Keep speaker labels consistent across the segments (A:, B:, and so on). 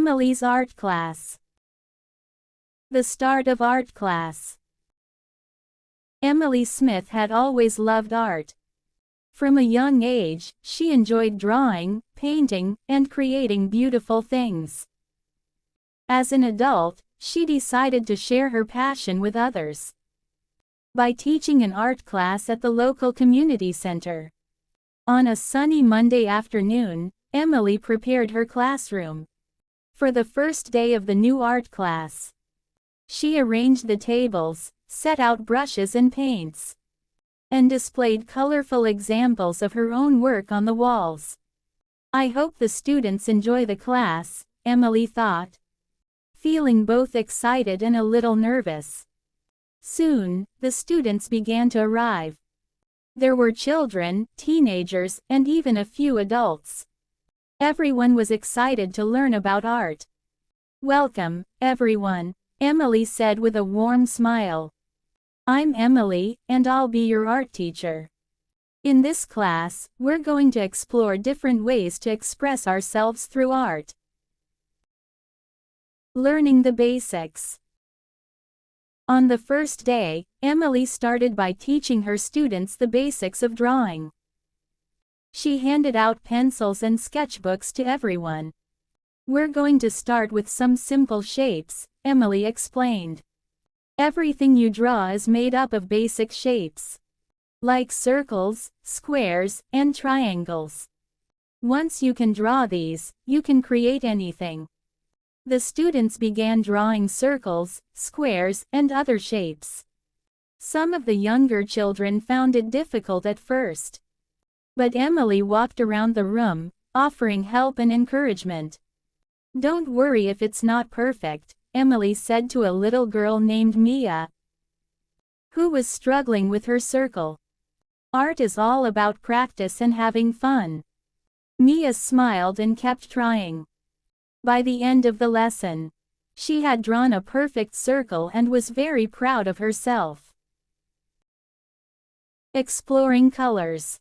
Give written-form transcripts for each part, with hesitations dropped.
A: Emily's art class. The start of art class. Emily Smith had always loved art. From a young age, she enjoyed drawing, painting, and creating beautiful things. As an adult, she decided to share her passion with others by teaching an art class at the local community center. On a sunny Monday afternoon, Emily prepared her classroom for the first day of the new art class. She arranged the tables, set out brushes and paints, and displayed colorful examples of her own work on the walls. "I hope the students enjoy the class," Emily thought, feeling both excited and a little nervous. Soon, the students began to arrive. There were children, teenagers, and even a few adults. Everyone was excited to learn about art. "Welcome, everyone," Emily said with a warm smile. "I'm Emily, and I'll be your art teacher. In this class, we're going to explore different ways to express ourselves through art." Learning the basics. On the first day, Emily started by teaching her students the basics of drawing. She handed out pencils and sketchbooks to everyone. "We're going to start with some simple shapes," Emily explained. "Everything you draw is made up of basic shapes, like circles, squares, and triangles. Once you can draw these, you can create anything." The students began drawing circles, squares, and other shapes. Some of the younger children found it difficult at first, but Emily walked around the room, offering help and encouragement. "Don't worry if it's not perfect," Emily said to a little girl named Mia, who was struggling with her circle. "Art is all about practice and having fun." Mia smiled and kept trying. By the end of the lesson, she had drawn a perfect circle and was very proud of herself. Exploring colors.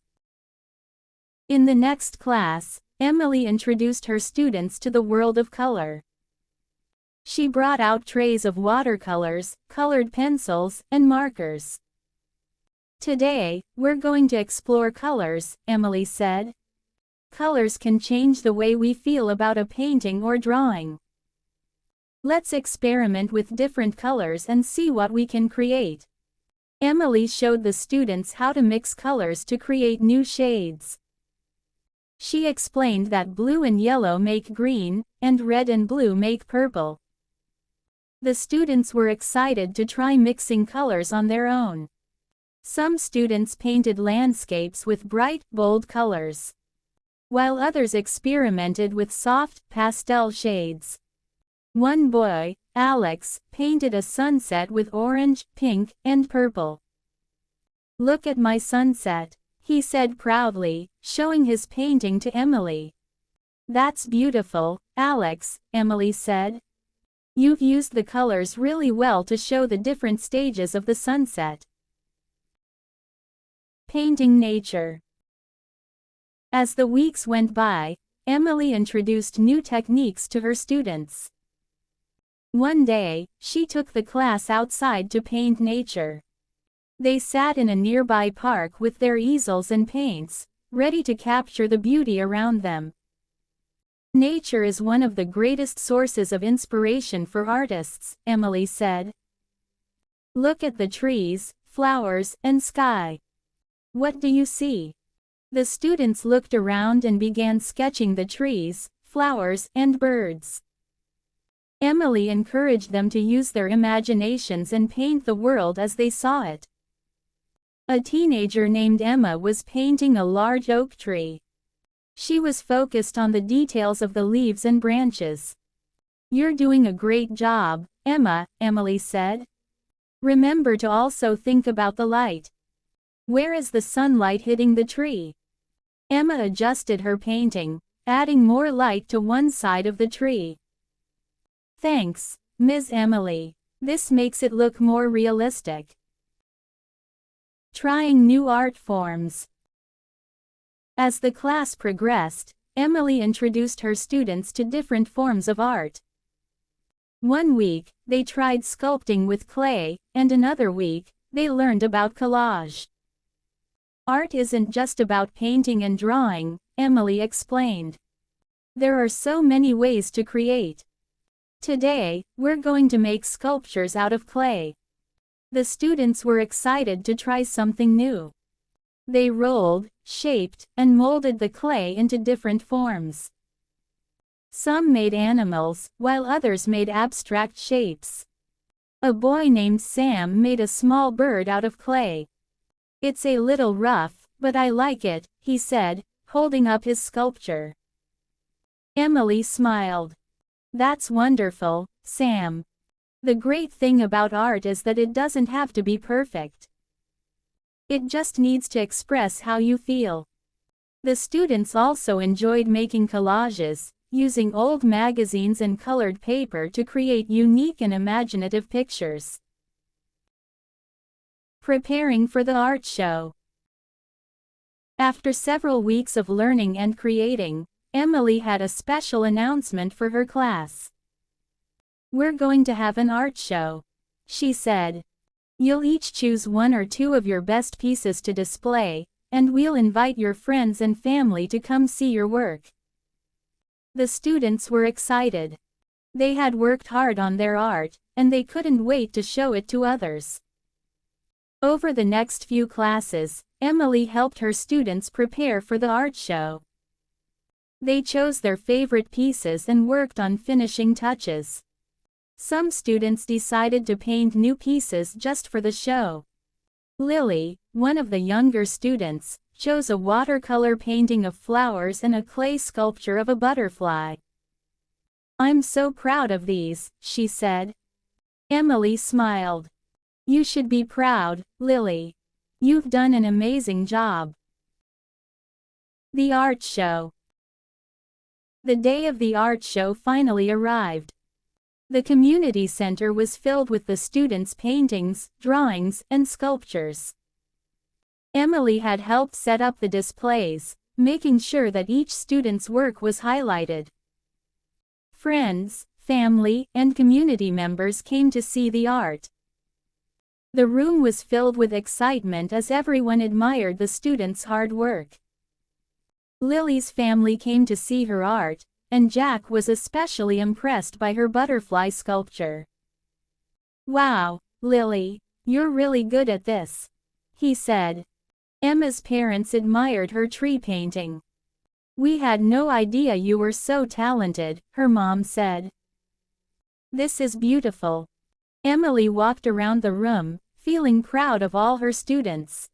A: In the next class, Emily introduced her students to the world of color. She brought out trays of watercolors, colored pencils, and markers. "Today, we're going to explore colors," Emily said. "Colors can change the way we feel about a painting or drawing. Let's experiment with different colors and see what we can create." Emily showed the students how to mix colors to create new shades. She explained that blue and yellow make green, and red and blue make purple. The students were excited to try mixing colors on their own. Some students painted landscapes with bright, bold colors, while others experimented with soft, pastel shades. One boy, Alex, painted a sunset with orange, pink, and purple. "Look at my sunset," he said proudly, showing his painting to Emily. "That's beautiful, Alex," Emily said. "You've used the colors really well to show the different stages of the sunset." Painting nature. As the weeks went by, Emily introduced new techniques to her students. One day, she took the class outside to paint nature. They sat in a nearby park with their easels and paints, ready to capture the beauty around them. "Nature is one of the greatest sources of inspiration for artists," Emily said. "Look at the trees, flowers, and sky. What do you see?" The students looked around and began sketching the trees, flowers, and birds. Emily encouraged them to use their imaginations and paint the world as they saw it. A teenager named Emma was painting a large oak tree. She was focused on the details of the leaves and branches. "You're doing a great job, Emma," Emily said. "Remember to also think about the light. Where is the sunlight hitting the tree?" Emma adjusted her painting, adding more light to one side of the tree. "Thanks, Ms. Emily. This makes it look more realistic." Trying new art forms. As the class progressed, Emily introduced her students to different forms of art. One week, they tried sculpting with clay, and another week, they learned about collage. Art isn't just about painting and drawing, Emily explained. There are so many ways to create. Today, we're going to make sculptures out of clay. The students were excited to try something new. They rolled, shaped, and molded the clay into different forms. Some made animals, while others made abstract shapes. A boy named Sam made a small bird out of clay. "It's a little rough, but I like it," he said, holding up his sculpture. Emily smiled. "That's wonderful, Sam. The great thing about art is that it doesn't have to be perfect. It just needs to express how you feel." The students also enjoyed making collages, using old magazines and colored paper to create unique and imaginative pictures. Preparing for the art show. After several weeks of learning and creating, Emily had a special announcement for her class. "We're going to have an art show," she said. "You'll each choose one or two of your best pieces to display, and we'll invite your friends and family to come see your work." The students were excited. They had worked hard on their art, and they couldn't wait to show it to others. Over the next few classes, Emily helped her students prepare for the art show. They chose their favorite pieces and worked on finishing touches. Some students decided to paint new pieces just for the show. Lily, one of the younger students, chose a watercolor painting of flowers and a clay sculpture of a butterfly. "I'm so proud of these," she said. Emily smiled. "You should be proud, Lily. You've done an amazing job." The art show. The day of the art show finally arrived. The community center was filled with the students' paintings, drawings, and sculptures. Emily had helped set up the displays, making sure that each student's work was highlighted. Friends, family, and community members came to see the art. The room was filled with excitement as everyone admired the students' hard work. Lily's family came to see her art, and Jack was especially impressed by her butterfly sculpture. "Wow, Lily, you're really good at this," he said. Emma's parents admired her tree painting. "We had no idea you were so talented," her mom said. "This is beautiful." Emily walked around the room, feeling proud of all her students.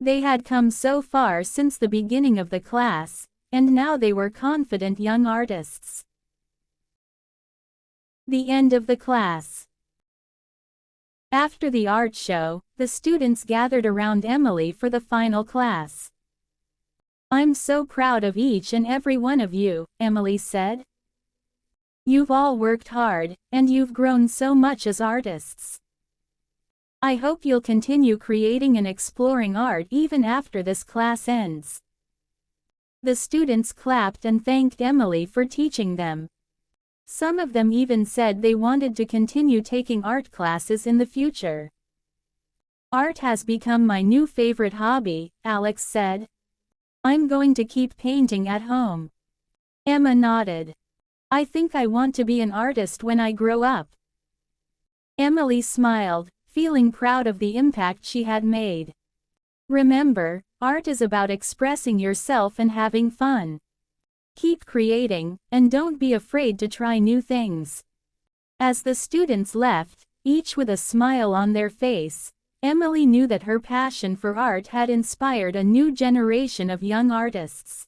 A: They had come so far since the beginning of the class, and now they were confident young artists. The end of the class. After the art show, the students gathered around Emily for the final class. "I'm so proud of each and every one of you," Emily said. "You've all worked hard, and you've grown so much as artists. I hope you'll continue creating and exploring art even after this class ends." The students clapped and thanked Emily for teaching them. Some of them even said they wanted to continue taking art classes in the future. "Art has become my new favorite hobby," Alex said. "I'm going to keep painting at home." Emma nodded. "I think I want to be an artist when I grow up." Emily smiled, feeling proud of the impact she had made. Remember, art is about expressing yourself and having fun. Keep creating, and don't be afraid to try new things. As the students left, each with a smile on their face, Emily knew that her passion for art had inspired a new generation of young artists.